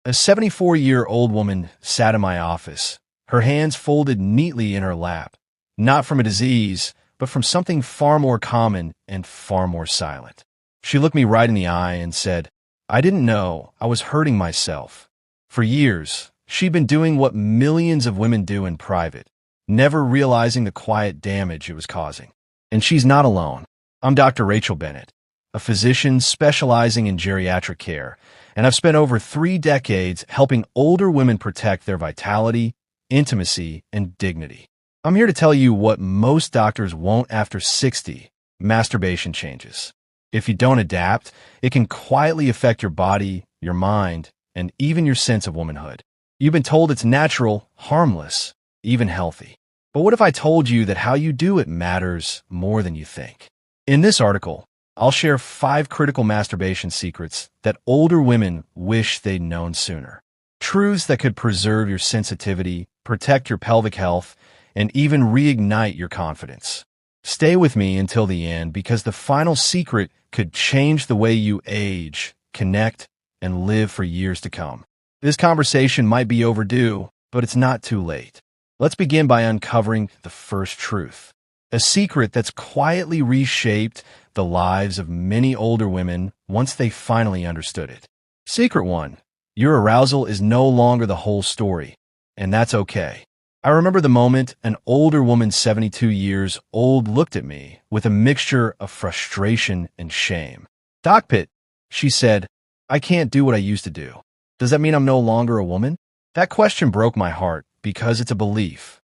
A 74-year-old woman sat in my office, her hands folded neatly in her lap, not from a disease, but from something far more common and far more silent. She looked me right in the eye and said, "I didn't know I was hurting myself." For years, she'd been doing what millions of women do in private, never realizing the quiet damage it was causing. And she's not alone. I'm Dr. Rachel Bennett, a physician specializing in geriatric care, and I've spent over 3 decades helping older women protect their vitality, intimacy, and dignity. I'm here to tell you what most doctors won't after 60, masturbation changes. If you don't adapt, it can quietly affect your body, your mind, and even your sense of womanhood. You've been told it's natural, harmless, even healthy. But what if I told you that how you do it matters more than you think? In this article, I'll share 5 critical masturbation secrets that older women wish they'd known sooner. Truths that could preserve your sensitivity, protect your pelvic health, and even reignite your confidence. Stay with me until the end because the final secret could change the way you age, connect, and live for years to come. This conversation might be overdue, but it's not too late. Let's begin by uncovering the first truth. A secret that's quietly reshaped the lives of many older women once they finally understood it. Secret 1. Your arousal is no longer the whole story, and that's okay. I remember the moment an older woman 72 years old looked at me with a mixture of frustration and shame. "Doc Pitt," she said, "I can't do what I used to do. Does that mean I'm no longer a woman?" That question broke my heart because it's a belief.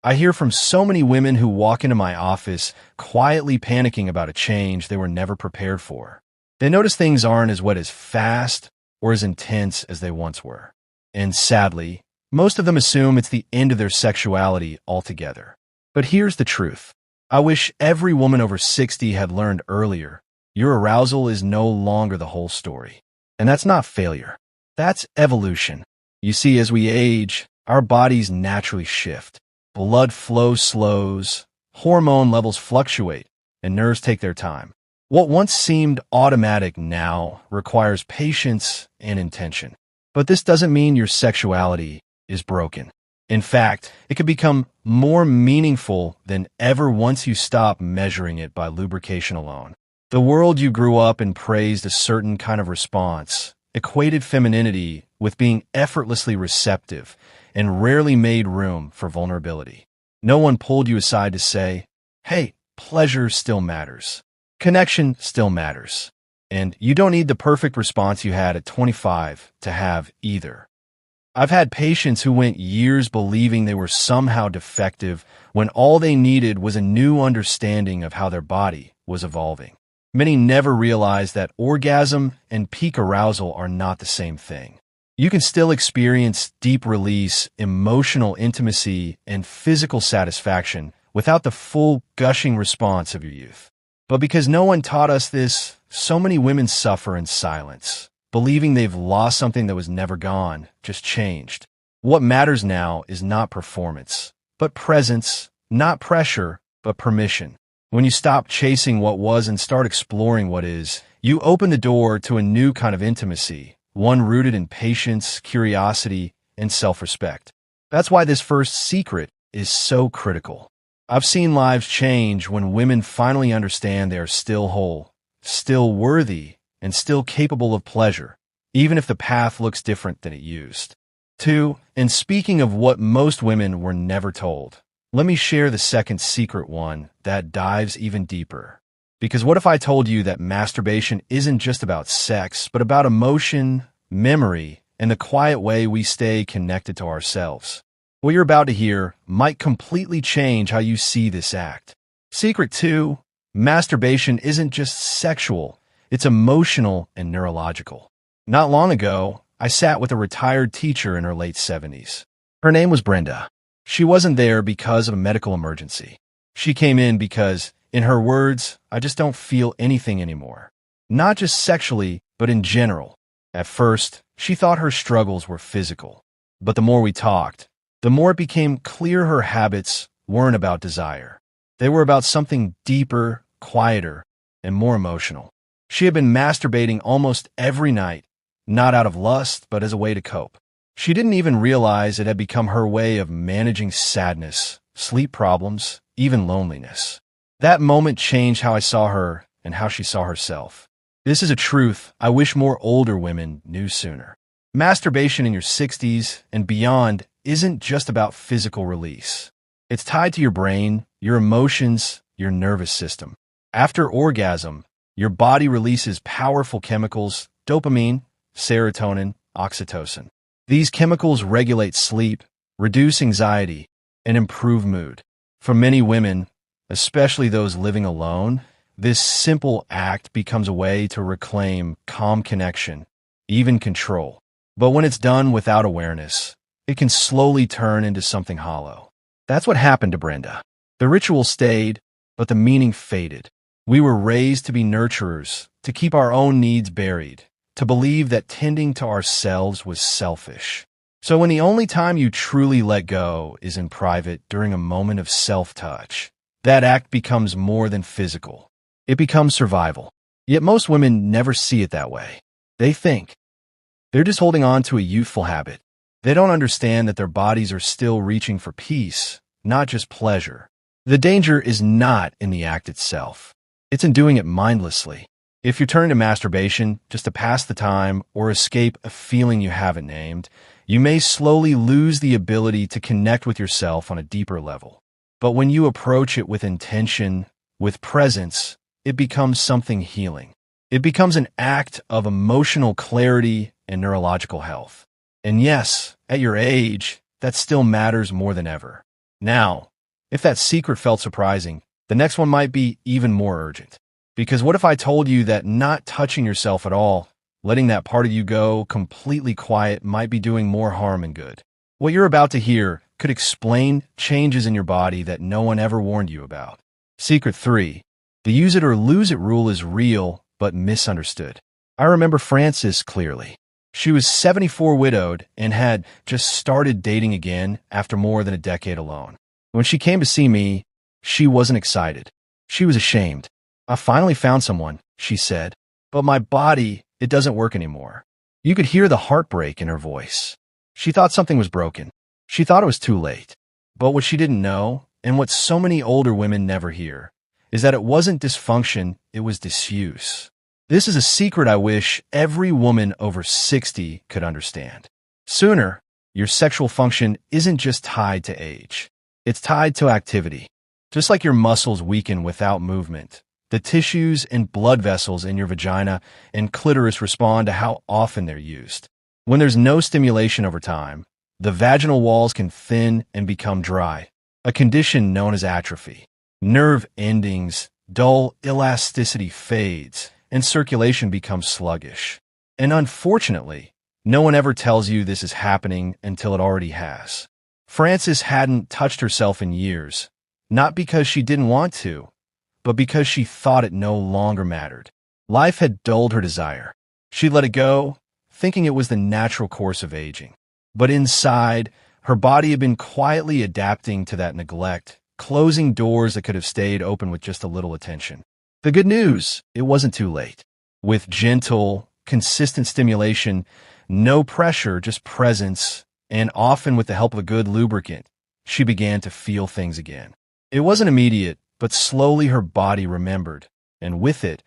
I hear from so many women who walk into my office quietly panicking about a change they were never prepared for. They notice things aren't as wet as fast or as intense as they once were. And sadly, most of them assume it's the end of their sexuality altogether. But here's the truth. I wish every woman over 60 had learned earlier. Your arousal is no longer the whole story. And that's not failure. That's evolution. You see, as we age, our bodies naturally shift. Blood flow slows, hormone levels fluctuate, and nerves take their time. What once seemed automatic now requires patience and intention. But this doesn't mean your sexuality is broken. In fact, it can become more meaningful than ever once you stop measuring it by lubrication alone. The world you grew up in praised a certain kind of response, equated femininity with being effortlessly receptive, and rarely made room for vulnerability. No one pulled you aside to say, "Hey, pleasure still matters. Connection still matters." And you don't need the perfect response you had at 25 to have either. I've had patients who went years believing they were somehow defective when all they needed was a new understanding of how their body was evolving. Many never realized that orgasm and peak arousal are not the same thing. You can still experience deep release, emotional intimacy, and physical satisfaction without the full gushing response of your youth. But because no one taught us this, so many women suffer in silence, believing they've lost something that was never gone, just changed. What matters now is not performance, but presence, not pressure, but permission. When you stop chasing what was and start exploring what is, you open the door to a new kind of intimacy, one rooted in patience, curiosity, and self-respect. That's why this first secret is so critical. I've seen lives change when women finally understand they are still whole, still worthy, and still capable of pleasure, even if the path looks different than it used. 2. And speaking of what most women were never told, let me share the second secret one that dives even deeper. Because what if I told you that masturbation isn't just about sex, but about emotion, memory, and the quiet way we stay connected to ourselves? What you're about to hear might completely change how you see this act. Secret 2, masturbation isn't just sexual, it's emotional and neurological. Not long ago, I sat with a retired teacher in her late 70s. Her name was Brenda. She wasn't there because of a medical emergency. She came in because, in her words, "I just don't feel anything anymore." Not just sexually, but in general. At first, she thought her struggles were physical. But the more we talked, the more it became clear her habits weren't about desire. They were about something deeper, quieter, and more emotional. She had been masturbating almost every night, not out of lust, but as a way to cope. She didn't even realize it had become her way of managing sadness, sleep problems, even loneliness. That moment changed how I saw her and how she saw herself. This is a truth I wish more older women knew sooner. Masturbation in your 60s and beyond isn't just about physical release. It's tied to your brain, your emotions, your nervous system. After orgasm, your body releases powerful chemicals, dopamine, serotonin, oxytocin. These chemicals regulate sleep, reduce anxiety, and improve mood. For many women, especially those living alone, this simple act becomes a way to reclaim calm connection, even control. But when it's done without awareness, it can slowly turn into something hollow. That's what happened to Brenda. The ritual stayed, but the meaning faded. We were raised to be nurturers, to keep our own needs buried, to believe that tending to ourselves was selfish. So when the only time you truly let go is in private during a moment of self-touch, that act becomes more than physical. It becomes survival. Yet most women never see it that way. They think they're just holding on to a youthful habit. They don't understand that their bodies are still reaching for peace, not just pleasure. The danger is not in the act itself. It's in doing it mindlessly. If you're turning to masturbation just to pass the time or escape a feeling you haven't named, you may slowly lose the ability to connect with yourself on a deeper level. But when you approach it with intention, with presence, it becomes something healing. It becomes an act of emotional clarity and neurological health. And yes, at your age, that still matters more than ever. Now, if that secret felt surprising, the next one might be even more urgent. Because what if I told you that not touching yourself at all, letting that part of you go completely quiet, might be doing more harm than good? What you're about to hear could explain changes in your body that no one ever warned you about. Secret 3. The use it or lose it rule is real, but misunderstood. I remember Frances clearly. She was 74, widowed, and had just started dating again after more than a decade alone. When she came to see me, she wasn't excited. She was ashamed. "I finally found someone," she said, "but my body, it doesn't work anymore." You could hear the heartbreak in her voice. She thought something was broken. She thought it was too late. But what she didn't know, and what so many older women never hear, is that it wasn't dysfunction, it was disuse. This is a secret I wish every woman over 60 could understand. Sooner, your sexual function isn't just tied to age. It's tied to activity. Just like your muscles weaken without movement, the tissues and blood vessels in your vagina and clitoris respond to how often they're used. When there's no stimulation over time, the vaginal walls can thin and become dry, a condition known as atrophy. Nerve endings, dull elasticity fades, and circulation becomes sluggish. And unfortunately, no one ever tells you this is happening until it already has. Frances hadn't touched herself in years, not because she didn't want to, but because she thought it no longer mattered. Life had dulled her desire. She let it go, thinking it was the natural course of aging. But inside, her body had been quietly adapting to that neglect, closing doors that could have stayed open with just a little attention. The good news, it wasn't too late. With gentle, consistent stimulation, no pressure, just presence, and often with the help of a good lubricant, she began to feel things again. It wasn't immediate, but slowly her body remembered, and with it,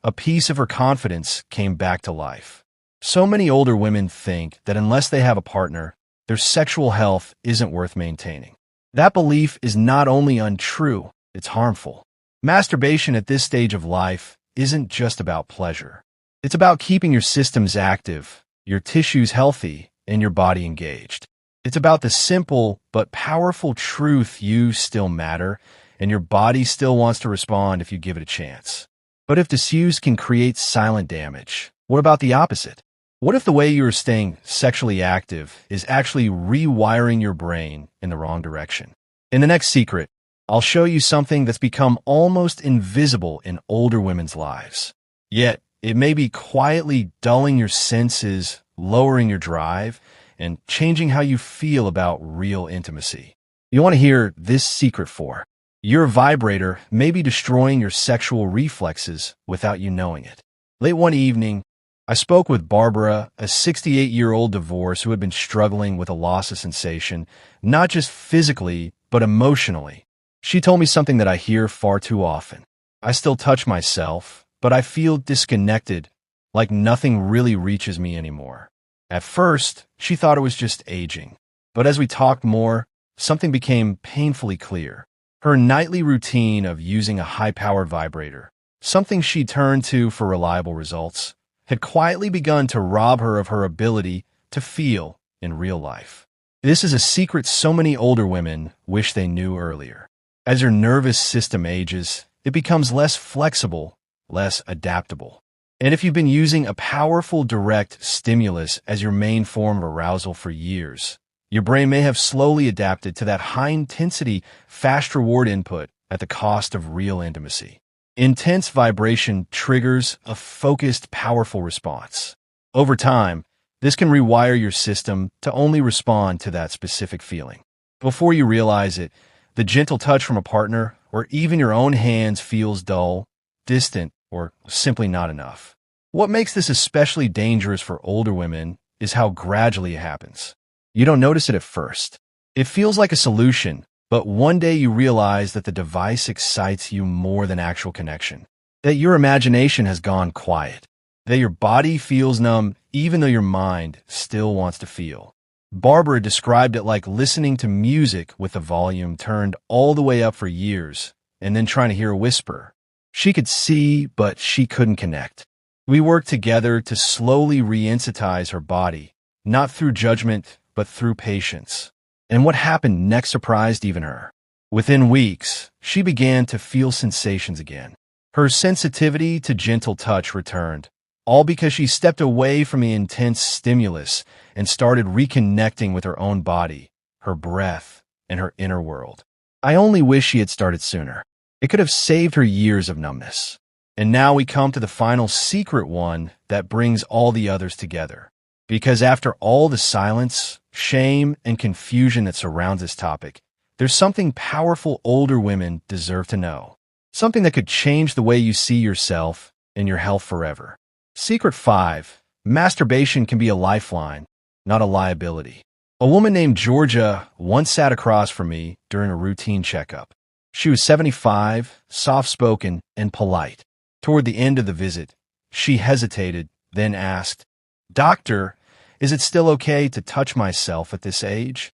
a piece of her confidence came back to life. So many older women think that unless they have a partner, their sexual health isn't worth maintaining. That belief is not only untrue, it's harmful. Masturbation at this stage of life isn't just about pleasure. It's about keeping your systems active, your tissues healthy, and your body engaged. It's about the simple but powerful truth you still matter, and your body still wants to respond if you give it a chance. But if disuse can create silent damage, what about the opposite? What if the way you are staying sexually active is actually rewiring your brain in the wrong direction? In the next secret, I'll show you something that's become almost invisible in older women's lives. Yet, it may be quietly dulling your senses, lowering your drive, and changing how you feel about real intimacy. You want to hear this secret for. Your vibrator may be destroying your sexual reflexes without you knowing it. Late one evening, I spoke with Barbara, a 68-year-old divorce who had been struggling with a loss of sensation, not just physically, but emotionally. She told me something that I hear far too often. I still touch myself, but I feel disconnected, like nothing really reaches me anymore. At first, she thought it was just aging. But as we talked more, something became painfully clear. Her nightly routine of using a high-powered vibrator, something she turned to for reliable results, had quietly begun to rob her of her ability to feel in real life. This is a secret so many older women wish they knew earlier. As your nervous system ages, it becomes less flexible, less adaptable. And if you've been using a powerful direct stimulus as your main form of arousal for years, your brain may have slowly adapted to that high-intensity, fast-reward input at the cost of real intimacy. Intense vibration triggers a focused, powerful response. Over time, this can rewire your system to only respond to that specific feeling. Before you realize it, the gentle touch from a partner or even your own hands feels dull, distant, or simply not enough. What makes this especially dangerous for older women is how gradually it happens. You don't notice it at first. It feels like a solution, but one day you realize that the device excites you more than actual connection, that your imagination has gone quiet, that your body feels numb even though your mind still wants to feel. Barbara described it like listening to music with the volume turned all the way up for years and then trying to hear a whisper. She could see, but she couldn't connect. We worked together to slowly re-sensitize her body, not through judgment, but through patience. And what happened next surprised even her. Within weeks, she began to feel sensations again. Her sensitivity to gentle touch returned, all because she stepped away from the intense stimulus and started reconnecting with her own body, her breath, and her inner world. I only wish she had started sooner. It could have saved her years of numbness. And now we come to the final secret one that brings all the others together. Because after all the silence, shame, and confusion that surrounds this topic, there's something powerful older women deserve to know. Something that could change the way you see yourself and your health forever. Secret 5. Masturbation can be a lifeline, not a liability. A woman named Georgia once sat across from me during a routine checkup. She was 75, soft-spoken, and polite. Toward the end of the visit, she hesitated, then asked, "Doctor, is it still okay to touch myself at this age?"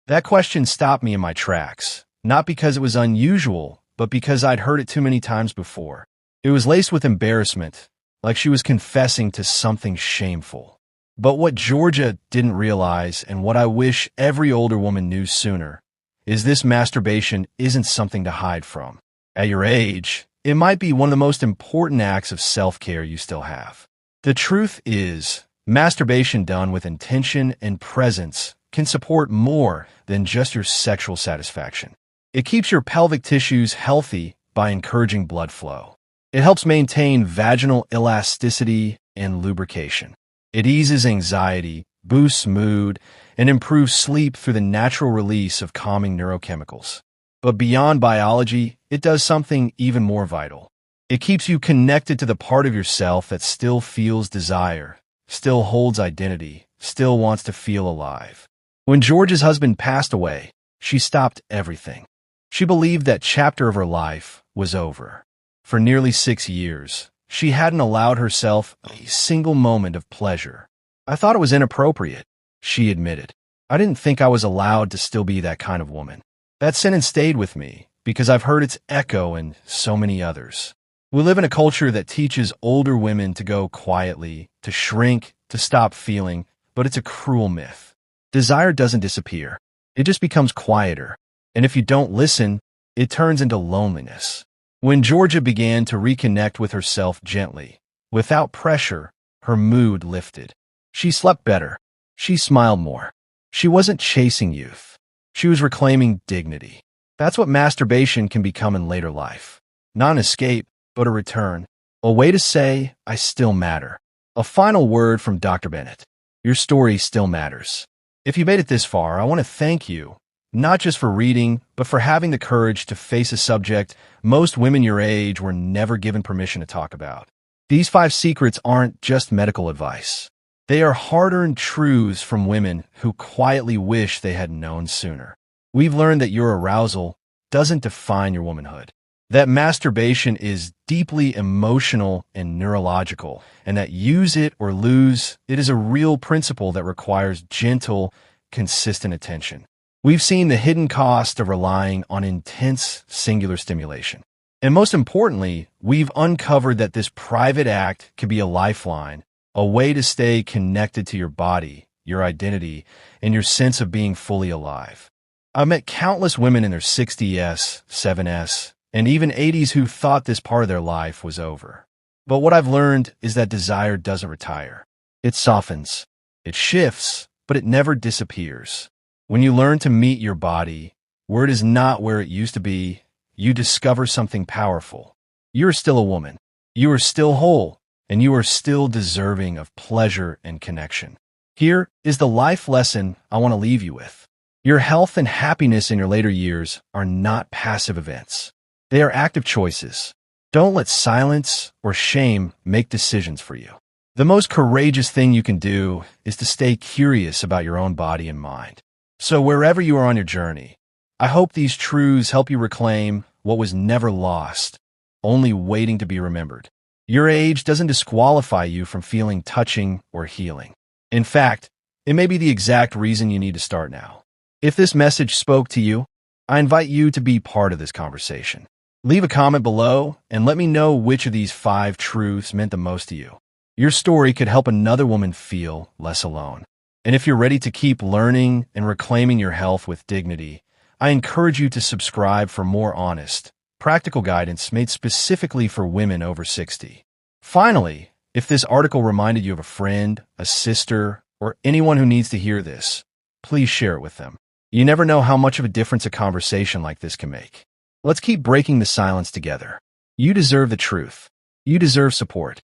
That question stopped me in my tracks, not because it was unusual, but because I'd heard it too many times before. It was laced with embarrassment, like she was confessing to something shameful. But what Georgia didn't realize, and what I wish every older woman knew sooner, is this masturbation isn't something to hide from. At your age, it might be one of the most important acts of self-care you still have. The truth is, masturbation done with intention and presence can support more than just your sexual satisfaction. It keeps your pelvic tissues healthy by encouraging blood flow. It helps maintain vaginal elasticity and lubrication. It eases anxiety, boosts mood, and improves sleep through the natural release of calming neurochemicals. But beyond biology, it does something even more vital. It keeps you connected to the part of yourself that still feels desire, still holds identity, still wants to feel alive. When George's husband passed away, she stopped everything. She believed that chapter of her life was over. For nearly 6 years, she hadn't allowed herself a single moment of pleasure. "I thought it was inappropriate," she admitted. "I didn't think I was allowed to still be that kind of woman." That sentence stayed with me because I've heard its echo in so many others. We live in a culture that teaches older women to go quietly, to shrink, to stop feeling, but it's a cruel myth. Desire doesn't disappear. It just becomes quieter. And if you don't listen, it turns into loneliness. When Georgia began to reconnect with herself gently, without pressure, her mood lifted. She slept better. She smiled more. She wasn't chasing youth. She was reclaiming dignity. That's what masturbation can become in later life. Not an escape, but a return. A way to say, "I still matter." A final word from Dr. Bennett. Your story still matters. If you made it this far, I want to thank you, not just for reading, but for having the courage to face a subject most women your age were never given permission to talk about. These 5 secrets aren't just medical advice. They are hard-earned truths from women who quietly wish they had known sooner. We've learned that your arousal doesn't define your womanhood, that masturbation is deeply emotional and neurological, and that use it or lose it is a real principle that requires gentle, consistent attention. We've seen the hidden cost of relying on intense singular stimulation. And most importantly, we've uncovered that this private act can be a lifeline, a way to stay connected to your body, your identity, and your sense of being fully alive. I've met countless women in their 60s, 7s, and even 80s who thought this part of their life was over. But what I've learned is that desire doesn't retire. It softens, it shifts, but it never disappears. When you learn to meet your body, where it is not where it used to be, you discover something powerful. You are still a woman. You are still whole, and you are still deserving of pleasure and connection. Here is the life lesson I want to leave you with. Your health and happiness in your later years are not passive events. They are active choices. Don't let silence or shame make decisions for you. The most courageous thing you can do is to stay curious about your own body and mind. So wherever you are on your journey, I hope these truths help you reclaim what was never lost, only waiting to be remembered. Your age doesn't disqualify you from feeling touching or healing. In fact, it may be the exact reason you need to start now. If this message spoke to you, I invite you to be part of this conversation. Leave a comment below and let me know which of these 5 truths meant the most to you. Your story could help another woman feel less alone. And if you're ready to keep learning and reclaiming your health with dignity, I encourage you to subscribe for more honest, practical guidance made specifically for women over 60. Finally, if this article reminded you of a friend, a sister, or anyone who needs to hear this, please share it with them. You never know how much of a difference a conversation like this can make. Let's keep breaking the silence together. You deserve the truth. You deserve support.